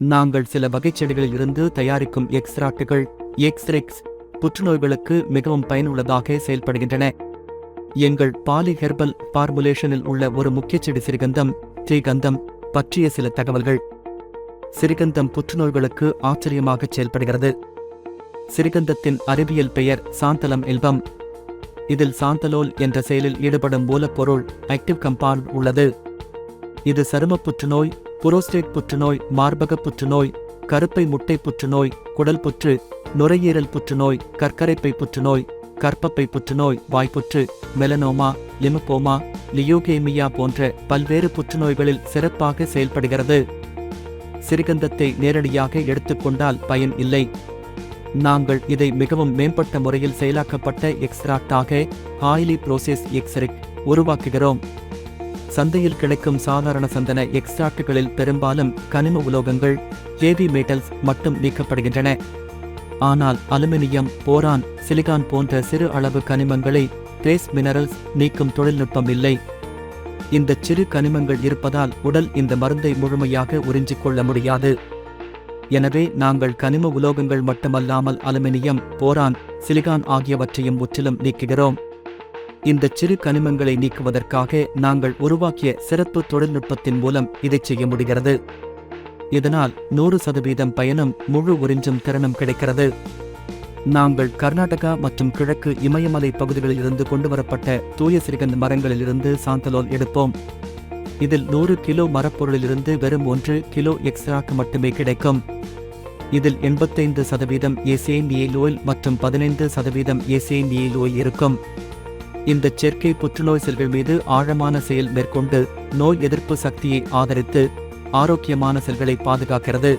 நாங்கள் சில வகைச் செடிகளில் இருந்து தயாரிக்கும் எக்ஸ்ட்ராக்டுகள் எக்ஸ்ட்ரெக்ஸ் புற்றுநோய்களுக்கு மிகவும் பயனுள்ளதாக செயல்படுகின்றன. எங்கள் பாலி ஹெர்பல் ஃபார்முலேஷனில் உள்ள ஒரு முக்கிய செடி சிறுகந்தம் ஸ்ரீகந்தம் பற்றிய சில தகவல்கள். சிறுகந்தம் புற்றுநோய்களுக்கு ஆச்சரியமாக செயல்படுகிறது. சிறுகந்தத்தின் அறிவியல் பெயர் சாந்தலம் எல்பம். இதில் சாந்தலோல் என்ற செயலில் ஈடுபடும் மூலப்பொருள் ஆக்டிவ் கம்பவுண்ட் உள்ளது. இது சரும புற்றுநோய், புரோஸ்டேட் புற்றுநோய், மார்பக புற்றுநோய், கருப்பை முட்டை புற்றுநோய், குடல் புற்று, நுரையீரல் புற்றுநோய், கர்க்கரைப்பை புற்றுநோய், கர்ப்பப்பை புற்றுநோய், வாய்ப்புற்று, மெலனோமா, லிமபோமா, லியோகேமியா போன்ற பல்வேறு புற்றுநோய்களில் சிறப்பாக செயல்படுகிறது. சிறுகந்தத்தை நேரடியாக எடுத்துக்கொண்டால் பயன் இல்லை. நாங்கள் இதை மிகவும் மேம்பட்ட முறையில் செயலாக்கப்பட்ட எக்ஸ்ட்ராக்டாக ஹைலி ப்ரோசஸ் எக்ஸ்ட்ராக்ட் உருவாக்குகிறோம். சந்தையில் கிடைக்கும் சாதாரண சந்தன எக்ஸ்ட்ராக்டுகளில் பெரும்பாலும் கனிம உலோகங்கள் ஹெவி மெட்டல்ஸ் மட்டும் நீக்கப்படுகின்றன. ஆனால் அலுமினியம், போரான், சிலிகான் போன்ற சிறு அளவு கனிமங்களை ட்ரேஸ் மினரல்ஸ் நீக்கும் தொழில்நுட்பம் இல்லை. இந்த சிறு கனிமங்கள் இருப்பதால் உடல் இந்த மருந்தை முழுமையாக உறிஞ்சிக்கொள்ள முடியாது. எனவே நாங்கள் கனிம உலோகங்கள் மட்டுமல்லாமல் அலுமினியம், போரான், சிலிகான் ஆகியவற்றையும் முற்றிலும் நீக்குகிறோம். இந்த சிறு கனிமங்களை நீக்குவதற்காக நாங்கள் உருவாக்கிய சிறப்பு தொழில்நுட்பத்தின் மூலம் இதைச் செய்ய முடிகிறது. இதனால் 100% பயனும் முழு உறிஞ்சும் திறனும் கிடைக்கிறது. நாங்கள் கர்நாடகா மற்றும் கிழக்கு இமயமலை பகுதிகளில் இருந்து கொண்டுவரப்பட்ட தூய சிறுகந்த மரங்களிலிருந்து சாந்தலோல் எடுப்போம். இதில் 100 கிலோ மரப்பொருளிலிருந்து வெறும் 1 கிலோ எக்ஸ்ட்ராக்ட் மட்டுமே கிடைக்கும். இதில் 85% எசேனியல் ஆயில் மற்றும் 15% எசேனியல் ஆயில் இருக்கும். இந்த சேர்க்கை புற்றுநோய் செல்கள் மீது ஆழமான செயல் மேற்கொண்டு நோய் எதிர்ப்பு சக்தியை ஆதரித்து ஆரோக்கியமான செல்களை பாதுகாக்கிறது.